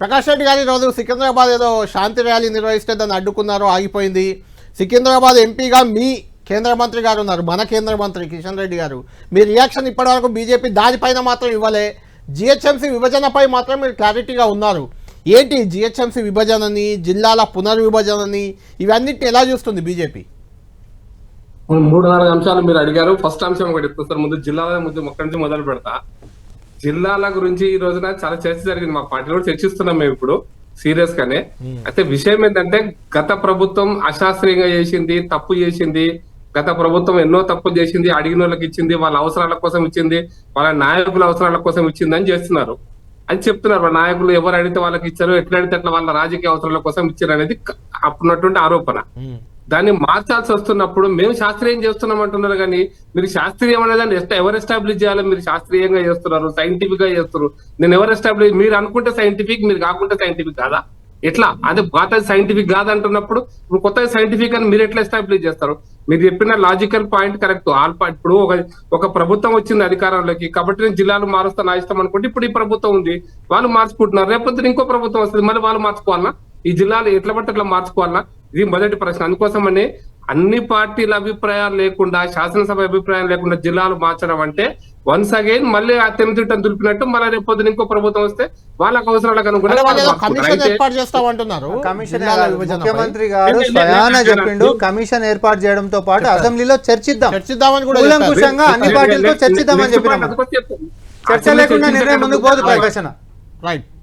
ప్రకాష్ రెడ్డి గారు ఈరోజు సికింద్రాబాద్ ఏదో శాంతి ర్యాలీ నిర్వహిస్తే దాన్ని అడ్డుకున్నారు, ఆగిపోయింది. సికింద్రాబాద్ ఎంపీగా మీ కేంద్ర మంత్రి గారు ఉన్నారు, మన కేంద్ర మంత్రి కిషన్ రెడ్డి గారు. మీ రియాక్షన్ ఇప్పటివరకు బీజేపీ దానిపైన మాత్రం ఇవ్వలే, జిహెచ్ఎంసీ విభజనపై మాత్రం మీరు క్లారిటీగా ఉన్నారు. ఏంటి జిహెచ్ఎంసీ విభజనని, జిల్లాల పునర్విభజనని, ఇవన్నిటిని ఎలా చూస్తుంది బీజేపీ? 3-4 అంశాలు మీరు అడిగారు. ఫస్ట్ అంశం ఒకటి సార్, ముందు జిల్లాల ఒక్కడి నుంచి మొదలు పెడతా. జిల్లాల గురించి ఈ రోజున చాలా చర్చ జరిగింది, మా పార్టీలో కూడా చర్చిస్తున్నాం మేము ఇప్పుడు సీరియస్ గానే. అయితే విషయం ఏంటంటే, గత ప్రభుత్వం అశాస్త్రీయంగా చేసింది, తప్పు చేసింది. గత ప్రభుత్వం ఎన్నో తప్పులు చేసింది, అడిగిన వాళ్ళకి ఇచ్చింది, వాళ్ళ అవసరాల కోసం ఇచ్చింది, వాళ్ళ నాయకుల అవసరాల కోసం ఇచ్చింది అని చేస్తున్నారు, అని చెప్తున్నారు. వాళ్ళ నాయకులు ఎవరు అడిగితే వాళ్ళకి ఇచ్చారు, ఎట్లా అడిగితే అట్లా వాళ్ళ రాజకీయ అవసరాల కోసం ఇచ్చారు అనేది అప్పుడున్నటువంటి ఆరోపణ. దాన్ని మార్చాల్సి వస్తున్నప్పుడు మేము శాస్త్రీయం చేస్తున్నాం అంటున్నారు, కానీ మీరు శాస్త్రీయం అనేదాన్ని ఎవరు ఎస్టాబ్లిష్ చేయాలి? మీరు శాస్త్రీయంగా చేస్తున్నారు, సైంటిఫిక్ గా చేస్తున్నారు. నేను ఎవరు ఎస్టాబ్లిష్, మీరు అనుకుంటే సైంటిఫిక్, మీరు కాకుంటే సైంటిఫిక్ కాదా? ఎట్లా? అదే పాత సైంటిఫిక్ కాదంటున్నప్పుడు ఇప్పుడు కొత్త సైంటిఫిక్ అని మీరు ఎట్లా ఎస్టాబ్లిష్ చేస్తారు? మీరు చెప్పిన లాజికల్ పాయింట్ కరెక్ట్. ఇప్పుడు ఒక ప్రభుత్వం వచ్చింది అధికారంలోకి, కాబట్టి నేను జిల్లాలు మారుస్తా నా ఇష్టం అనుకుంటే, ఇప్పుడు ఈ ప్రభుత్వం ఉంది, వాళ్ళు మార్చుకుంటున్నారు. రేపొద్దున ఇంకో ప్రభుత్వం వస్తుంది, మళ్ళీ వాళ్ళు మార్చుకోవాలన్నా? ఈ జిల్లాలు ఎట్లా పట్టి అట్లా మార్చుకోవాలన్నా? ఇది మొదటి ప్రశ్న. అందుకోసమని అన్ని పార్టీల అభిప్రాయాలు లేకుండా, శాసనసభ అభిప్రాయం లేకుండా జిల్లాలు మార్చడం అంటే వన్స్ అగైన్ మళ్ళీ ఆ తెన్నుతిట్టం దులిపినట్టు, మళ్ళీ రేపు పొద్దున ఇంకో ప్రభుత్వం వస్తే వాళ్ళకి అవసరాలకు అనుగుణంగా ముఖ్యమంత్రి గారు స్వయాన చెప్పిండు, కమిషన్ ఏర్పాటు చేయడంతో పాటు అసెంబ్లీలో చర్చిద్దామని కూడా కూలంకుషంగా అన్ని పార్టీలతో చర్చిద్దామని చెప్పిన చర్చ లేకుండా నిర్ణయం ముందుకు పోదు. ప్రకాశన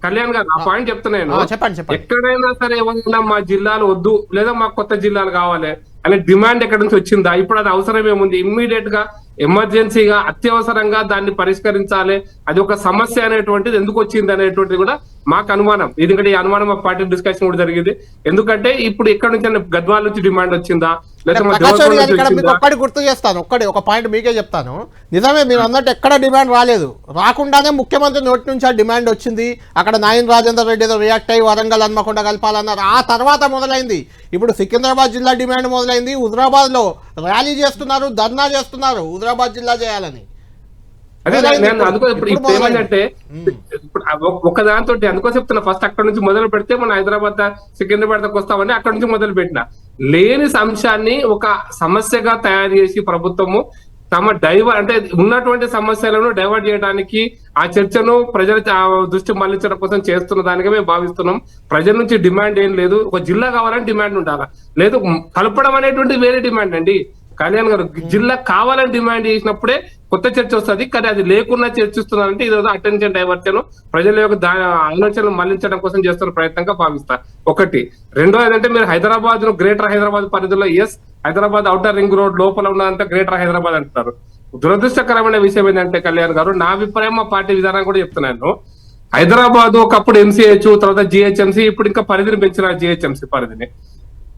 కళ్యాణ్ గారు, ఆ పాయింట్ చెప్తున్నాను. ఎక్కడైనా సరే ఏమన్నా మా జిల్లాలు వద్దు, లేదా మాకు కొత్త జిల్లాలు కావాలి అనే డిమాండ్ ఎక్కడి నుంచి వచ్చిందా? ఇప్పుడు అది అవసరం ఏముంది? ఇమ్మీడియట్ గా, ఎమర్జెన్సీగా, అత్యవసరంగా దాన్ని పరిష్కరించాలి. అది ఒక సమస్య అనేటువంటిది ఎందుకు వచ్చింది అనేటువంటిది కూడా మాకు అనుమానం. ఎందుకంటే ఈ అనుమానం మా పార్టీ డిస్కషన్ కూడా జరిగింది. ఎందుకంటే ఇప్పుడు ఎక్కడి నుంచి గద్వాల నుంచి డిమాండ్ వచ్చిందా, ఒక్కటి గుర్తు చేస్తాను, ఒక పాయింట్ మీకే చెప్తాను. నిజమే, మీరు అన్నట్టు ఎక్కడ డిమాండ్ రాలేదు, రాకుండానే ముఖ్యమంత్రి నోటి నుంచి ఆ డిమాండ్ వచ్చింది. అక్కడ నాయన్ రాజేందర్ రెడ్డి ఏదో రియాక్ట్ అయ్యి వరంగల్ హన్మకొండ కలపాలన్నారు, ఆ తర్వాత మొదలైంది. ఇప్పుడు సికింద్రాబాద్ జిల్లా డిమాండ్ మొదలైంది. హుజరాబాద్ లో ర్యాలీ చేస్తున్నారు, ధర్నా చేస్తున్నారు హుజరాబాద్ జిల్లా చేయాలని. అదే నేను ఇప్పుడు ఏమంటే, ఇప్పుడు ఒక దాంతో అందుకో చెప్తున్నా, ఫస్ట్ అక్కడ నుంచి మొదలు పెడితే మన హైదరాబాద్ సికింద్రాబాద్ దాకా వస్తామని అక్కడ నుంచి మొదలు పెట్టిన లేని అంశాన్ని ఒక సమస్యగా తయారు చేసి ప్రభుత్వము తమ అంటే ఉన్నటువంటి సమస్యలను డైవర్ట్ చేయడానికి, ఆ చర్చను ప్రజల దృష్టి మళ్లించడం కోసం చేస్తున్న దానిగా మేము భావిస్తున్నాం. ప్రజల నుంచి డిమాండ్ ఏం లేదు. ఒక జిల్లా కావాలని డిమాండ్ ఉండాలా, లేదు కలపడం అనేటువంటి వేరే డిమాండ్ అండి. కళ్యాణ్ గారు, జిల్లా కావాలని డిమాండ్ చేసినప్పుడే కొత్త చర్చ వస్తుంది, కానీ అది లేకుండా చర్చిస్తున్నారంటే ఇది అటెన్షన్ డైవర్షన్, ప్రజల యొక్క ఆలోచనలు మళ్లించడం కోసం చేస్తున్న ప్రయత్నంగా భావిస్తా. ఒకటి. రెండో ఏంటంటే, మీరు హైదరాబాద్ ను గ్రేటర్ హైదరాబాద్ పరిధిలో, హైదరాబాద్ ఔటర్ రింగ్ రోడ్ లోపల ఉన్నదంటే గ్రేటర్ హైదరాబాద్ అంటున్నారు. దురదృష్టకరమైన విషయం ఏంటంటే కళ్యాణ్ గారు, నా అభిప్రాయం, మా పార్టీ విధానం కూడా చెప్తున్నాను. హైదరాబాద్ ఒకప్పుడు ఎంసీహెచ్, తర్వాత జిహెచ్ఎంసీ, ఇప్పుడు ఇంకా పరిధిని పెంచిన జిహెచ్ఎంసీ పరిధిని.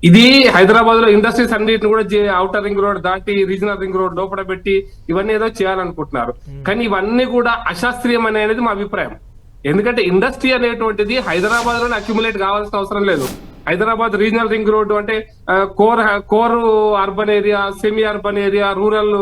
ఇది హైదరాబాద్ లో ఇండస్ట్రీస్ అన్నిటిని కూడా ఔటర్ రింగ్ రోడ్ దాటి రీజనల్ రింగ్ రోడ్ లోపల పెట్టి ఇవన్నీ ఏదో చేయాలనుకుంటున్నారు. కానీ ఇవన్నీ కూడా అశాస్త్రీయం అనేది మా అభిప్రాయం. ఎందుకంటే ఇండస్ట్రీ అనేటువంటిది హైదరాబాద్ లోనే అక్యుములేట్ కావాల్సిన అవసరం లేదు. హైదరాబాద్ రీజనల్ రింగ్ రోడ్డు అంటే core urban area, semi urban area, rural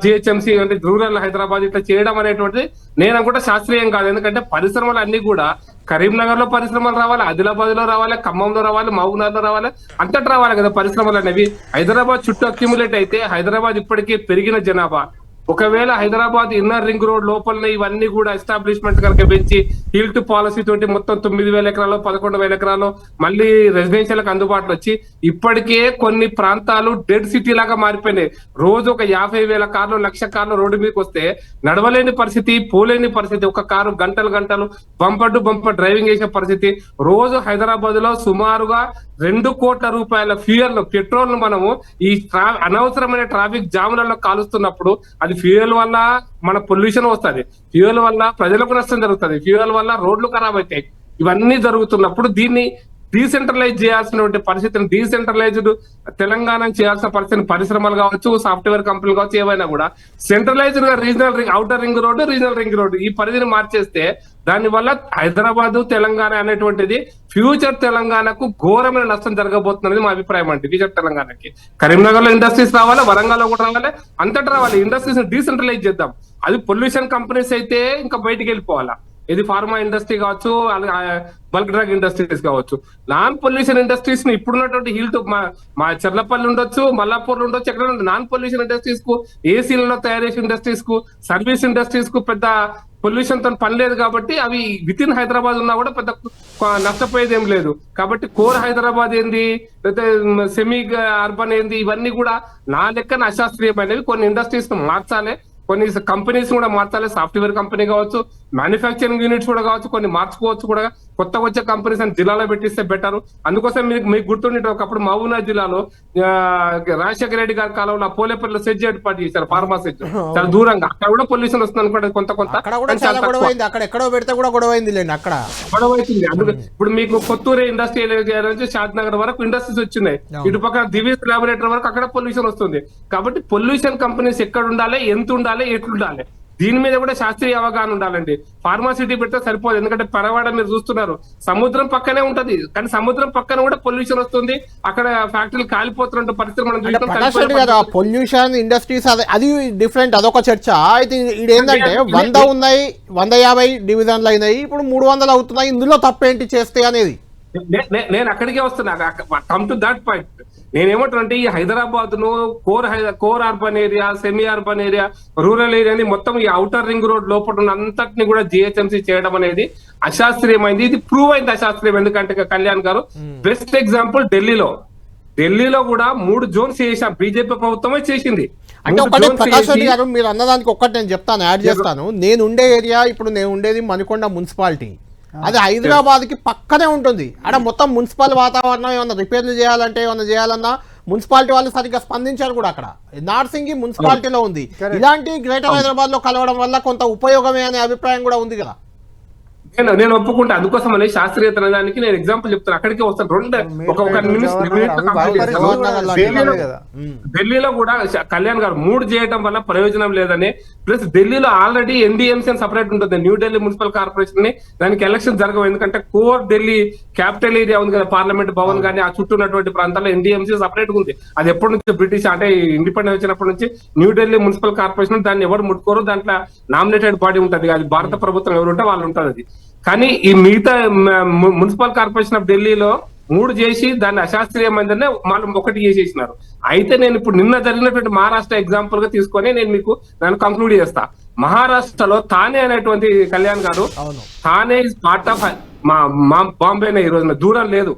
GHMC అంటే రూరల్ హైదరాబాద్ ఇట్లా చేయడం అనేటువంటిది నేను అనుకుంటే శాస్త్రీయం కాదు. ఎందుకంటే పరిశ్రమలు అన్ని కూడా కరీంనగర్ లో పరిశ్రమలు రావాలి, ఆదిలాబాద్ లో రావాలి, ఖమ్మంలో రావాలి, మహబూబ్నగర్ లో రావాలి, అంతటా రావాలి కదా పరిశ్రమలు అనేవి. హైదరాబాద్ చుట్టూ అక్యుములేట్ అయితే హైదరాబాద్ ఇప్పటికే పెరిగిన జనాభా, ఒకవేళ హైదరాబాద్ ఇన్నర్ రింగ్ రోడ్ లోపల ఇవన్నీ కూడా ఎస్టాబ్లిష్మెంట్ కనుక పెంచి హిల్ట్ పాలసీ తోటి మొత్తం 9,000 ఎకరాలు 11,000 ఎకరాలు మళ్ళీ రెసిడెన్షియల్కి అందుబాటులో వచ్చి, ఇప్పటికే కొన్ని ప్రాంతాలు డెడ్ సిటీ లాగా మారిపోయినాయి. రోజు ఒక 50,000 కార్లు, 1,00,000 కార్లు రోడ్డు మీదకి వస్తే నడవలేని పరిస్థితి, పోలేని పరిస్థితి. ఒక కారు గంటలు బంపర్ టు బంపర్ డ్రైవింగ్ చేసే పరిస్థితి. రోజు హైదరాబాద్ లో సుమారుగా 2 కోట్ల రూపాయల ఫ్యూయల్, పెట్రోల్ ను మనము ఈ అనవసరమైన ట్రాఫిక్ జాములలో కాలుస్తున్నప్పుడు, అది ఫ్యూయల్ వల్ల మన పొల్యూషన్ వస్తుంది, ఫ్యూయల్ వల్ల ప్రజలకు నష్టం జరుగుతుంది, ఫ్యూయల్ వల్ల రోడ్లు ఖరాబ్ అవుతాయి. ఇవన్నీ జరుగుతున్నప్పుడు దీన్ని డీసెంట్రలైజ్ చేయాల్సినటువంటి పరిస్థితిని, డీసెంట్రలైజ్డ్ తెలంగాణ చేయాల్సిన పరిస్థితిని, పరిశ్రమలు కావచ్చు, సాఫ్ట్వేర్ కంపెనీలు కావచ్చు, ఏవైనా కూడా సెంట్రలైజ్డ్ గా regional ring, outer ring road, regional ring road ఈ పరిధిని మార్చేస్తే దాని వల్ల హైదరాబాద్ తెలంగాణ అనేటువంటిది ఫ్యూచర్ తెలంగాణకు ఘోరమైన నష్టం జరగబోతున్నది మా అభిప్రాయం అండి. ఫ్యూచర్ తెలంగాణకి కరీంనగర్ లో ఇండస్ట్రీస్ రావాలి, వరంగల్ లో కూడా రావాలి, అంతటా రావాలి. ఇండస్ట్రీస్ డీసెంట్రలైజ్ చేద్దాం. అది పొల్యూషన్ కంపెనీస్ అయితే ఇంకా బయటికి వెళ్ళిపోవాలా, ఇది ఫార్మా ఇండస్ట్రీ కావచ్చు, బల్క్ డ్రగ్ ఇండస్ట్రీస్ కావచ్చు. నాన్ పొల్యూషన్ ఇండస్ట్రీస్ ని ఇప్పుడున్నటువంటి హీల్తో మా చెర్లపల్లి ఉండొచ్చు, మల్లాపూర్ ఉండొచ్చు, ఎక్కడ నాన్ పొల్యూషన్ ఇండస్ట్రీస్ కు, ఏసీలలో తయారు చేసే ఇండస్ట్రీస్ కు, సర్వీస్ ఇండస్ట్రీస్ కు పెద్ద పొల్యూషన్ తో పని లేదు కాబట్టి అవి విత్ ఇన్ హైదరాబాద్ ఉన్నా కూడా పెద్ద నష్టపోయేది ఏం లేదు. కాబట్టి కోర్ హైదరాబాద్ ఏంది, లేకపోతే సెమీ అర్బన్ ఏంది, ఇవన్నీ కూడా నా లెక్కన అశాస్త్రీయమైనవి. కొన్ని ఇండస్ట్రీస్ మార్చాలి, కొన్ని కంపెనీస్ కూడా మార్చాలి. సాఫ్ట్వేర్ కంపెనీ కావచ్చు, మ్యానుఫ్యాక్చరింగ్ యూనిట్స్ కూడా కావచ్చు, కొన్ని మార్చుకోవచ్చు కూడా. కొత్తగా వచ్చే కంపెనీస్ అని జిల్లాలో పెట్టిస్తే బెటర్. అందుకోసం మీకు గుర్తుండే ఒకప్పుడు మహబూబ్నగర్ జిల్లాలో రాజశేఖర రెడ్డి గారి కాలంలో పోలేపల్లిలో సెజ్ ఏర్పాటు చేశారు, ఫార్మా సెజ్. చాలా దూరంగా అక్కడ కూడా పొల్యూషన్ వస్తుంది అనుకోండి, కొంత అక్కడ ఎక్కడో పెడితే కూడా గొడవ అయింది, అక్కడ గొడవ అవుతుంది. అందుకే ఇప్పుడు మీకు కొత్తూరు ఇండస్ట్రియల్ ఏరియా నుంచి షాద్ నగర్ వరకు ఇండస్ట్రీస్ వచ్చినాయి. ఇటు పక్కన దివ్యస్ లాబొరేటరీ వరకు అక్కడ పొల్యూషన్ వస్తుంది. కాబట్టి పొల్యూషన్ కంపెనీస్ ఎక్కడ ఉండాలి, ఎంత ఉండాలి, ఎట్లుండాలి, దీని మీద కూడా శాస్త్రీయ అవగాహన ఉండాలండి. ఫార్మాసిటీ పెడితే సరిపోదు. ఎందుకంటే పరవాడ మీరు చూస్తున్నారు, సముద్రం పక్కనే ఉంటది, కానీ సముద్రం పక్కన కూడా పొల్యూషన్ వస్తుంది. అక్కడ ఫ్యాక్టరీలు కాలిపోతున్న పరిస్థితి మనం చూస్తాం. పొల్యూషన్ ఇండస్ట్రీస్ అది డిఫరెంట్, అదొక చర్చ. అయితే ఇదేంటంటే 100 ఉన్నాయి, 150 డివిజన్లు అయినాయి, ఇప్పుడు 300 అవుతున్నాయి. ఇందులో తప్పేంటి చేస్తే అనేది నేను అక్కడికే వస్తున్నా. Come to that point. నేనేమంటానంటే ఈ హైదరాబాద్ ను core urban area, semi urban area, rural ఏరియాని మొత్తం ఈ ఔటర్ రింగ్ రోడ్ లోపల ఉన్న అంతటిని కూడా జిహెచ్ఎంసీ చేయడం అనేది అశాస్త్రీయమైంది. ఇది ప్రూవ్ అయింది అశాస్త్రీయం. ఎందుకంటే కళ్యాణ్ గారు బెస్ట్ ఎగ్జాంపుల్ ఢిల్లీలో కూడా 3 జోన్స్ చేశాం, బీజేపీ ప్రభుత్వమే చేసింది. అంటే ఒకటి ప్రకాష్ రెడ్డి గారు మీరు అన్నదానికి ఒక్కటి నేను చెప్తాను, యాడ్ చేస్తాను. నేను ఉండే ఏరియా, ఇప్పుడు నేను ఉండేది మణికొండ మున్సిపాలిటీ, అది హైదరాబాద్ కి పక్కనే ఉంటుంది. అక్కడ మొత్తం మున్సిపల్ వాతావరణం ఏమన్నా రిపేర్లు చేయాలంటే, ఏమన్నా చేయాలన్నా మున్సిపాలిటీ వాళ్ళు సరిగ్గా స్పందించారు కూడా. అక్కడ నార్సింగి మున్సిపాలిటీలో ఉంది. ఇలాంటి గ్రేటర్ హైదరాబాద్ లో కలవడం వల్ల కొంత ఉపయోగమే అనే అభిప్రాయం కూడా ఉంది కదా. నేను ఒప్పుకుంటా. అందుకోసం అనే శాస్త్రీయత దానికి నేను ఎగ్జాంపుల్ చెప్తాను. అక్కడికే వస్తాను. ఢిల్లీలో కూడా కళ్యాణ్ గారు 3 చేయడం వల్ల ప్రయోజనం లేదని, ప్లస్ ఢిల్లీలో ఆల్రెడీ ఎన్డీఎంసీ అని సపరేట్ ఉంటుంది, న్యూ ఢిల్లీ మున్సిపల్ కార్పొరేషన్ ని. దానికి ఎలక్షన్ జరగవు. ఎందుకంటే కోర్ ఢిల్లీ క్యాపిటల్ ఏరియా ఉంది కదా, పార్లమెంట్ భవన్ కానీ ఆ చుట్టూ ఉన్నటువంటి ప్రాంతాల్లో ఎన్డీఎంసీ సపరేట్ ఉంది. అది ఎప్పటి నుంచి బ్రిటిష్ అంటే ఇండిపెండెన్స్ వచ్చినప్పటి నుంచి న్యూ ఢిల్లీ మున్సిపల్ కార్పొరేషన్, దాన్ని ఎవరు ముట్టుకోరు. దాంట్లో నామినేటెడ్ బాడీ ఉంటుంది, అది భారత ప్రభుత్వం ఎవరు ఉంటే వాళ్ళు ఉంటుంది. అది కానీ ఈ మిగతా మున్సిపల్ కార్పొరేషన్ ఆఫ్ ఢిల్లీలో 3 చేసి దాన్ని అశాస్త్రీయమైందనే వాళ్ళు 1 చేసేసినారు. అయితే నేను ఇప్పుడు నిన్న జరిగినటువంటి మహారాష్ట్ర ఎగ్జాంపుల్ గా తీసుకొని నేను మీకు దాన్ని కంక్లూడ్ చేస్తా. మహారాష్ట్రలో థానే అనేటువంటి కళ్యాణ్ గారు, థానే ఇస్ పార్ట్ ఆఫ్ మా బాంబేనే. ఈ రోజున దూరం లేదు.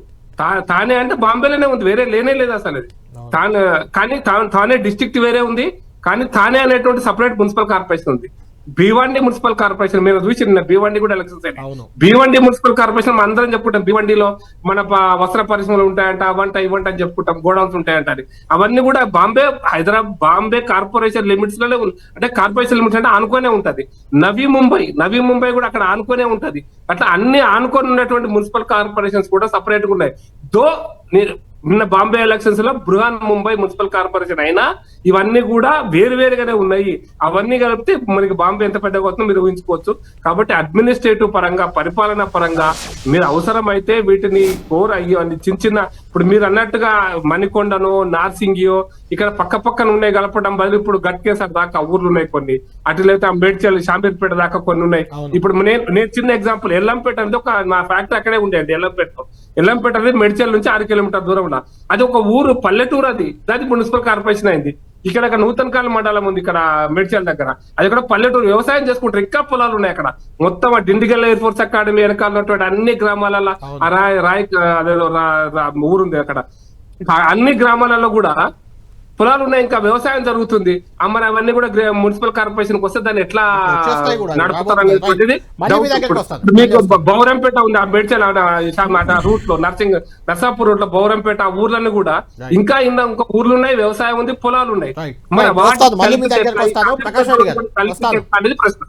థానే అంటే బాంబేలోనే ఉంది, వేరే లేనే లేదు అసలు. అది కానీ థానే డిస్ట్రిక్ట్ వేరే ఉంది, కానీ థానే అనేటువంటి సపరేట్ మున్సిపల్ కార్పొరేషన్ ఉంది. భివండి మున్సిపల్ కార్పొరేషన్ మీరు చూసి భివండి కూడా ఎలక్షన్స్ అయినాయి. భివండి మున్సిపల్ కార్పొరేషన్ అందరం చెప్పుకుంటాం, భివండిలో మన వస్త్ర పరిశ్రమలు ఉంటాయంట, అవంట ఇవంట అని చెప్పుకుంటాం, గోడౌన్స్ ఉంటాయంట. అది అవన్నీ కూడా బాంబే కార్పొరేషన్ లిమిట్స్ లోనే ఉంది. అంటే కార్పొరేషన్ లిమిట్స్ అంటే ఆనుకోనే ఉంటది. నవీ ముంబై కూడా అక్కడ ఆనుకోనే ఉంటది. అట్లా అన్ని ఆనుకొని ఉన్నటువంటి మున్సిపల్ కార్పొరేషన్స్ కూడా సపరేట్ గా ఉన్నాయి. నిన్న బాంబే ఎలక్షన్స్ లో బృహన్ ముంబై మున్సిపల్ కార్పొరేషన్ అయినా ఇవన్నీ కూడా వేరువేరుగానే ఉన్నాయి. అవన్నీ కలిపితే మనకి బాంబే ఎంత పెద్దగా అవుతుందో మీరు ఊహించుకోవచ్చు. కాబట్టి అడ్మినిస్ట్రేటివ్ పరంగా, పరిపాలన పరంగా మీరు అవసరమైతే వీటిని కోర్ అయ్యో అని చిన్న ఇప్పుడు మీరు అన్నట్టుగా మణికొండను, నార్సింగియో ఇక్కడ పక్కన ఉన్నాయి కలపడం బదులు ఇప్పుడు గట్కేసర్ దాకా ఊర్లు ఉన్నాయి కొన్ని, అటులైతే అంబేడ్కర్ షామీర్పేట దాకా కొన్ని ఉన్నాయి. ఇప్పుడు నేను చిన్న ఎగ్జాంపుల్, ఎల్లంపేట అంటే ఒక నా ఫ్యాక్టరీ అక్కడే ఉండేది. ఎల్లంపేట అనేది మెడ్చల్ నుంచి 6 కిలోమీటర్ దూరం. అది ఒక ఊరు, పల్లెటూరు. అది మున్సిపల్ కార్పొరేషన్ అయింది. ఇక్కడ నూతనకాల మండలం ఉంది ఇక్కడ మేడ్చల్ దగ్గర, అది కూడా పల్లెటూరు. వ్యవసాయం చేసుకుంటారు, ఇంకా పొలాలు ఉన్నాయి అక్కడ. మొత్తం డిండిగల్ ఎయిర్ ఫోర్స్ అకాడమీ వెనకాల ఉన్నటువంటి అన్ని గ్రామాలలో ఊరుంది అక్కడ. అన్ని గ్రామాలలో కూడా పొలాలు ఉన్నాయి, ఇంకా వ్యవసాయం జరుగుతుంది. మరి అవన్నీ కూడా మున్సిపల్ కార్పొరేషన్ వస్తే దాన్ని ఎట్లా నడుపుతారు అనేటువంటిది. మీకు బౌరంపేట ఉంది, ఆ మేడ్చల్ రూట్ లో నర్సాపూర్ రూట్ లో బౌరంపేట, ఆ ఊర్లన్నీ కూడా ఇంకా ఇంకో ఊర్లు ఉన్నాయి, వ్యవసాయం ఉంది, పొలాలు ఉన్నాయి. మరి అనేది ప్రశ్న.